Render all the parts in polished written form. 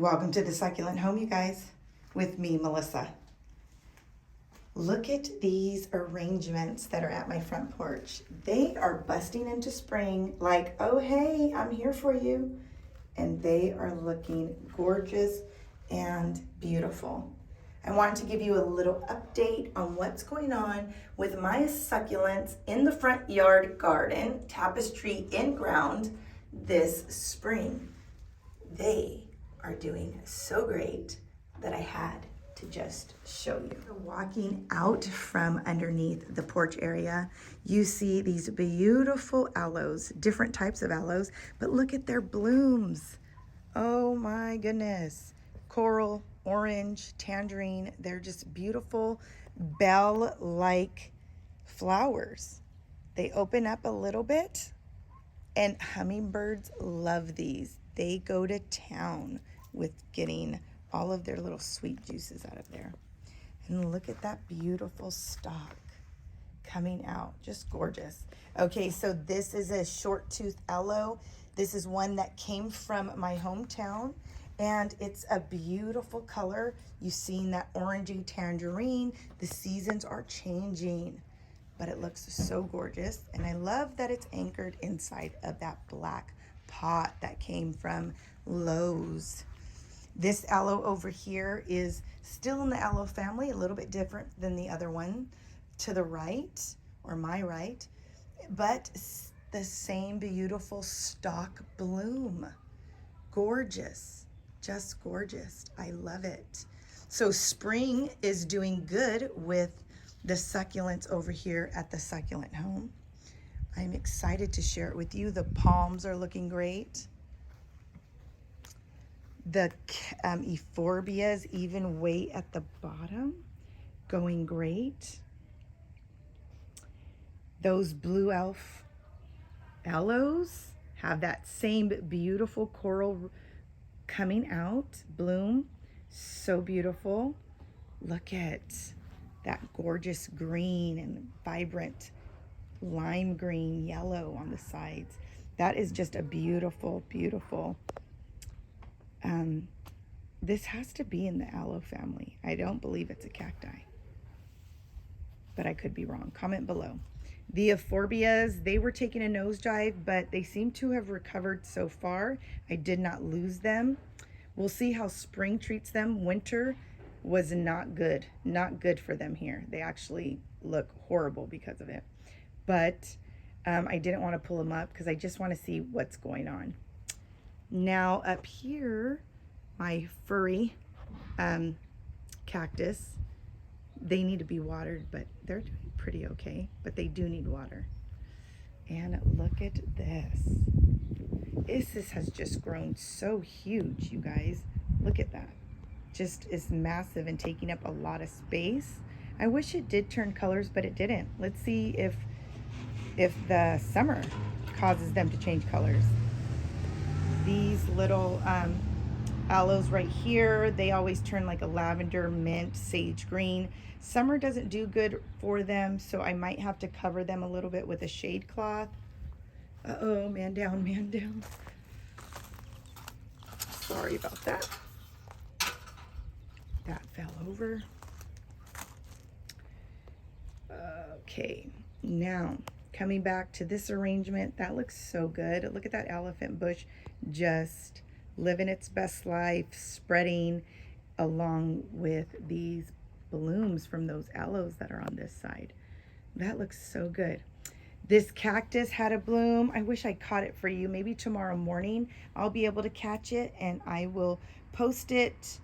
Welcome to the Succulent Home, you guys, with me, Melissa. Look at these arrangements that are at my front porch. They are busting into spring like, oh, hey, I'm here for you. And they are looking gorgeous and beautiful. I wanted to give you a little update on what's going on with my succulents in the front yard garden, tapestry in ground this spring. They are doing so great that I had to just show you. Walking out from underneath the porch area, you see these beautiful aloes, different types of aloes, but look at their blooms. Oh my goodness. Coral, orange, tangerine, they're just beautiful bell-like flowers. They open up a little bit, and hummingbirds love these. They go to town with getting all of their little sweet juices out of there. And look at that beautiful stalk coming out, just gorgeous. Okay, so this is a short tooth aloe. This is one that came from my hometown, and it's a beautiful color. You've seen that orangey tangerine. The seasons are changing, but it looks so gorgeous. And I love that it's anchored inside of that black pot that came from Lowe's. This aloe over here is still in the aloe family, a little bit different than the other one to the right, or my right, but the same beautiful stalk bloom. Gorgeous, just gorgeous. I love it. So spring is doing good with the succulents over here at the Succulent Home. I'm excited to share it with you. The palms are looking great. The Euphorbias, even way at the bottom, going great. Those blue elf aloes have that same beautiful coral coming out, bloom, so beautiful. Look at that gorgeous green and vibrant lime green yellow on the sides. That is just a beautiful, beautiful. This has to be in the aloe family. I don't believe it's a cacti, but I could be wrong. Comment below. The Euphorbias, they were taking a nosedive, but they seem to have recovered so far. I did not lose them. We'll see how spring treats them. Winter was not good for them here. They actually look horrible because of it. But I didn't want to pull them up because I just want to see what's going on. Now up here, my furry cactus, they need to be watered, but they're doing pretty okay, but they do need water. And look at this. This has just grown so huge, you guys. Look at that. Just is massive and taking up a lot of space. I wish it did turn colors, but it didn't. Let's see if the summer causes them to change colors. These little aloes right here, they always turn like a lavender, mint, sage green. Summer doesn't do good for them, so I might have to cover them a little bit with a shade cloth. Uh-oh, man down, man down. Sorry about that. That fell over. Okay, now coming back to this arrangement, that looks so good. Look at that elephant bush just living its best life, spreading along with these blooms from those aloes that are on this side. That looks so good. This cactus had a bloom. I wish I caught it for you. Maybe tomorrow morning I'll be able to catch it, and I will post it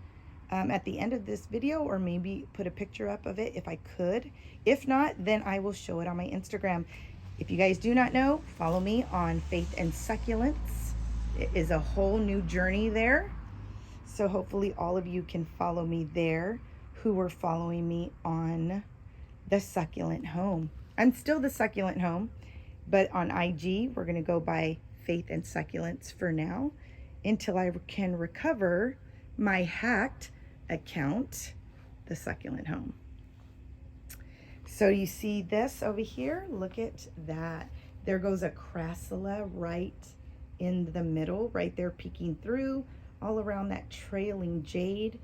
at the end of this video, or maybe put a picture up of it if I could. If not, then I will show it on my Instagram. If you guys do not know, follow me on Faith and Succulents. It is a whole new journey there. So hopefully all of you can follow me there who were following me on the Succulent Home. I'm still the Succulent Home, but on IG, we're gonna go by Faith and Succulents for now until I can recover my hacked account, the Succulent Home. So you see this over here, look at that. There goes a crassula right in the middle, right there peeking through. all around that trailing jade.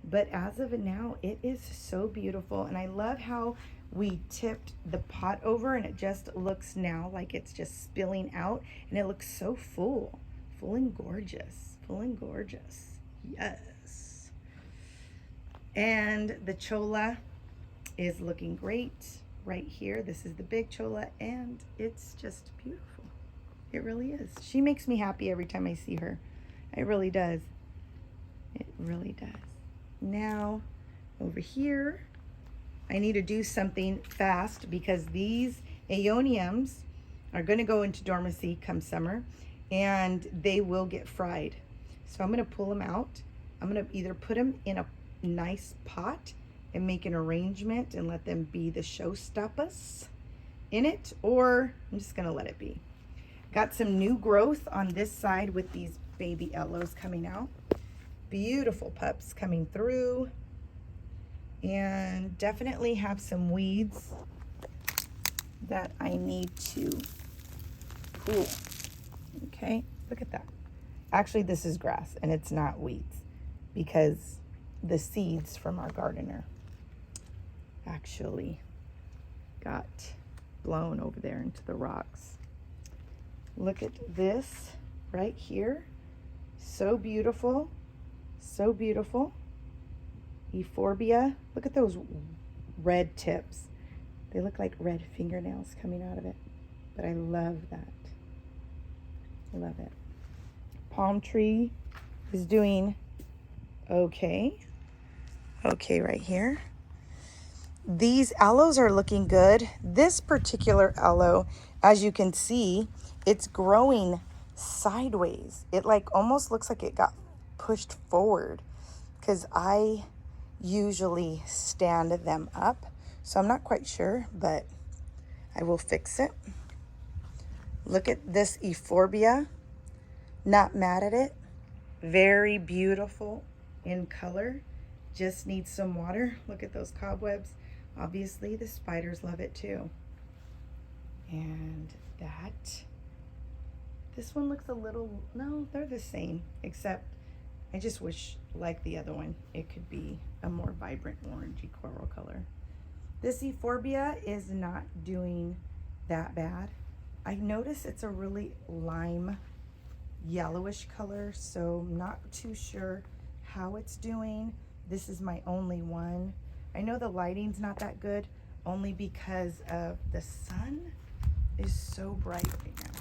But as of now, it is so beautiful. And I love how we tipped the pot over and it just looks now like it's just spilling out. And it looks so full and gorgeous, full and gorgeous. Yes. And the cholla is looking great right here. This is the big cholla and it's just beautiful. It really is. She makes me happy every time I see her. It really does. It really does. Now, over here, I need to do something fast because these aeoniums are going to go into dormancy come summer and they will get fried. So I'm going to pull them out. I'm going to either put them in a nice pot and make an arrangement and let them be the showstoppers in it, or I'm just going to let it be. Got some new growth on this side with these baby aloes coming out. Beautiful pups coming through, and definitely have some weeds that I need to pull. Okay, look at that. Actually, this is grass and it's not weeds because the seeds from our gardener actually got blown over there into the rocks. Look at this right here. So beautiful. So beautiful. Euphorbia. Look at those red tips. They look like red fingernails coming out of it. But I love that. I love it. Palm tree is doing okay. Okay, right here. These aloes are looking good. This particular aloe, as you can see, it's growing sideways. It like almost looks like it got pushed forward because I usually stand them up. So I'm not quite sure, but I will fix it. Look at this Euphorbia. Not mad at it. Very beautiful in color. Just needs some water. Look at those cobwebs. Obviously the spiders love it too. And that. This one looks a little, no, they're the same, except I just wish, like the other one, it could be a more vibrant orangey coral color. This Euphorbia is not doing that bad. I notice it's a really lime yellowish color, so I'm not too sure how it's doing. This is my only one. I know the lighting's not that good, only because of the sun is so bright right now.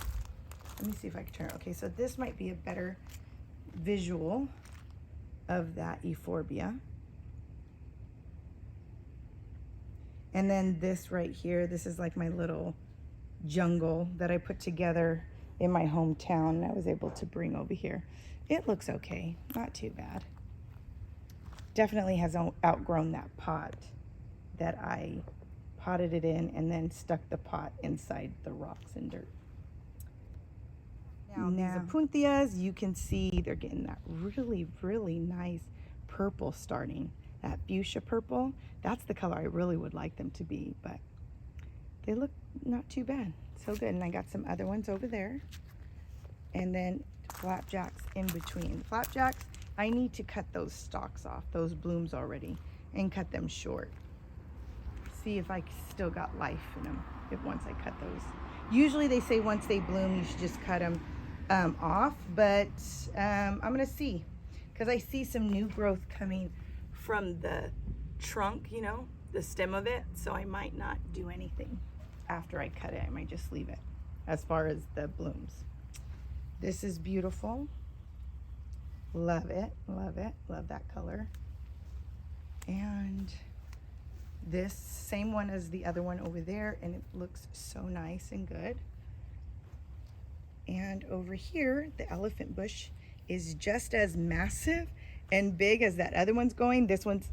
Let me see if I can turn it. Okay, so this might be a better visual of that Euphorbia. And then this right here, this is like my little jungle that I put together in my hometown and I was able to bring over here. It looks okay, not too bad. Definitely has outgrown that pot that I potted it in and then stuck the pot inside the rocks and dirt. Now these Apunthias, you can see they're getting that really, really nice purple starting. That fuchsia purple, that's the color I really would like them to be, but they look not too bad. So good. And I got some other ones over there. And then flapjacks in between. Flapjacks, I need to cut those stalks off, those blooms already, and cut them short. See if I still got life in them once I cut those. Usually they say once they bloom, you should just cut them off, but I'm gonna see, because I see some new growth coming from the trunk, you know, the stem of it, so I might not do anything after I cut it. I might just leave it as far as the blooms. This is beautiful. Love it, love it, love that color. And this same one as the other one over there, and it looks so nice and good. And over here, the elephant bush is just as massive and big as that other one's going. This one's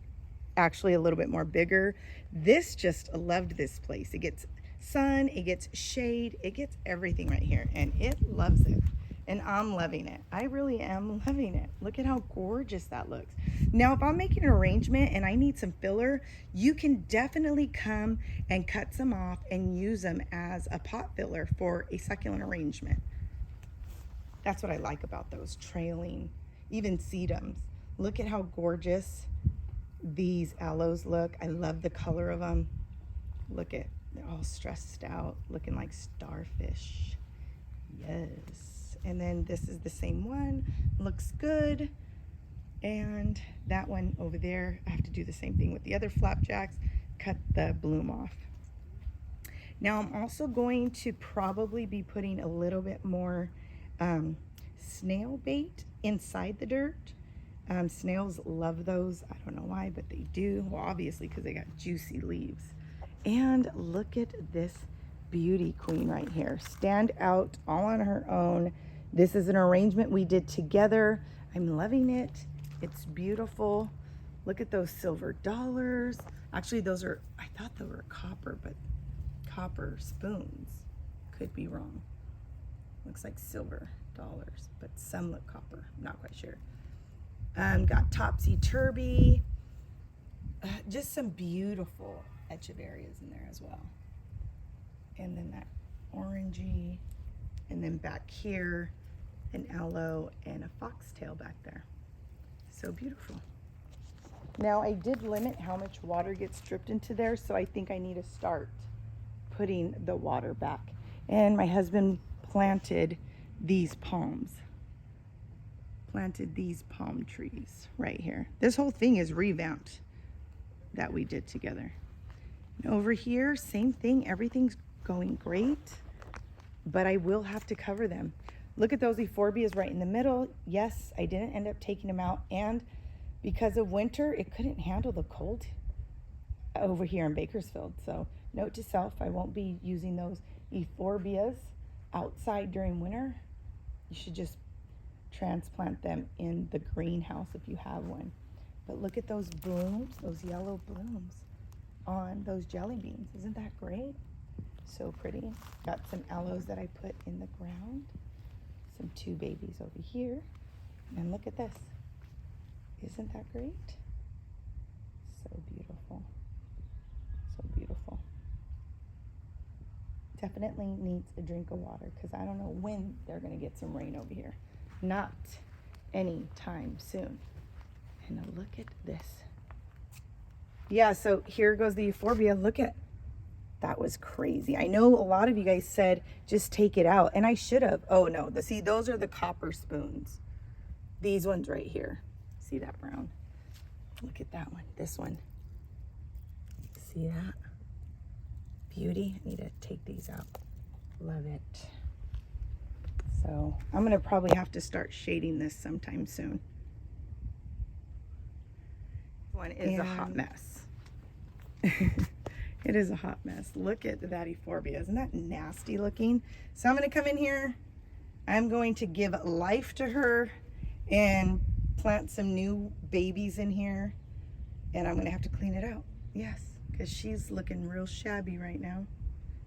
actually a little bit more bigger. This just loved this place. It gets sun, it gets shade, it gets everything right here, and it loves it. And I'm loving it. I really am loving it. Look at how gorgeous that looks. Now, if I'm making an arrangement and I need some filler, you can definitely come and cut some off and use them as a pot filler for a succulent arrangement. That's what I like about those trailing. even sedums. Look at how gorgeous these aloes look. I love the color of them. Look at, they're all stressed out, looking like starfish. Yes. And then this is the same one, looks good. And that one over there, I have to do the same thing with the other flapjacks, cut the bloom off. Now I'm also going to probably be putting a little bit more snail bait inside the dirt. Snails love those. I don't know why, but they do. Well, obviously because they got juicy leaves. And look at this beauty queen right here. Stand out all on her own. This is an arrangement we did together. I'm loving it. It's beautiful. Look at those silver dollars. Actually, those are, I thought they were copper, but copper spoons. Could be wrong. Looks like silver dollars, but some look copper. I'm not quite sure. Got topsy-turvy. Just some beautiful echeverias in there as well. And then that orangey. And then back here, an aloe and a foxtail back there. So beautiful. Now I did limit how much water gets dripped into there, so I think I need to start putting the water back. And my husband planted these palms. Planted these palm trees right here. This whole thing is revamped that we did together. And over here, same thing. Everything's going great, but I will have to cover them. Look at those Euphorbias right in the middle. Yes, I didn't end up taking them out, and because of winter, it couldn't handle the cold over here in Bakersfield. So note to self, I won't be using those Euphorbias outside during winter. You should just transplant them in the greenhouse if you have one. But look at those blooms, those yellow blooms on those jelly beans. Isn't that great? So pretty. Got some aloes that I put in the ground. Some two babies over here. And look at this. Isn't that great? So beautiful. So beautiful. Definitely needs a drink of water because I don't know when they're going to get some rain over here. Not anytime soon. And look at this. Yeah, so here goes the Euphorbia. Look at, that was crazy. I know a lot of you guys said just take it out, and I should have. Oh no, see, those are the copper spoons. These ones right here. See that brown? Look at that one. This one. See that? Beauty. I need to take these out. Love it. So I'm gonna probably have to start shading this sometime soon. One is a hot mess. It is a hot mess. Look at that Euphorbia. Isn't that nasty looking? So I'm gonna come in here. I'm going to give life to her and plant some new babies in here. And I'm gonna have to clean it out. Yes, because she's looking real shabby right now.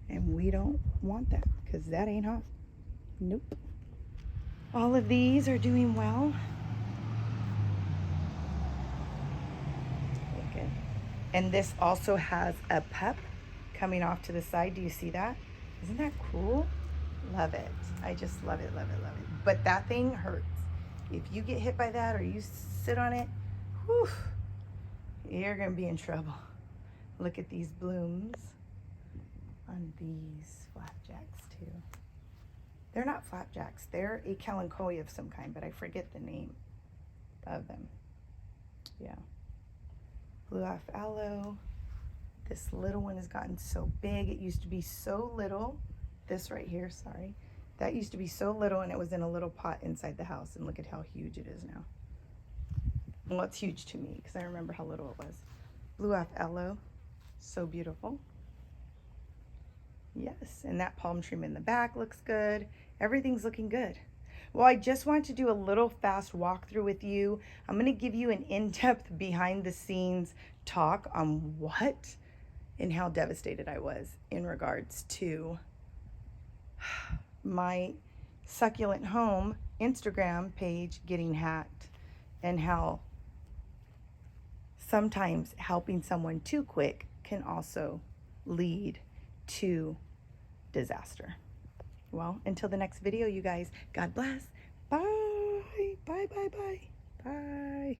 And we don't want that because that ain't hot. Nope. All of these are doing well. Okay. And this also has a pup coming off to the side. Do you see that? Isn't that cool? Love it. I just love it, love it, love it. But that thing hurts. If you get hit by that or you sit on it, whew, you're gonna be in trouble. Look at these blooms on these flapjacks too. They're not flapjacks. They're a kalanchoe of some kind, but I forget the name of them. Yeah. Blue off aloe. This little one has gotten so big. It used to be so little. This right here, sorry. That used to be so little, and it was in a little pot inside the house. And look at how huge it is now. Well, it's huge to me because I remember how little it was. Blue off aloe. So beautiful. Yes, and that palm tree in the back looks good. Everything's looking good. Well, I just want to do a little fast walkthrough with you. I'm going to give you an in-depth behind the scenes talk on what and how devastated I was in regards to my Succulent Home Instagram page getting hacked, and how sometimes helping someone too quick can also lead to disaster. Well, until the next video, you guys, God bless. Bye. Bye, bye, bye. Bye.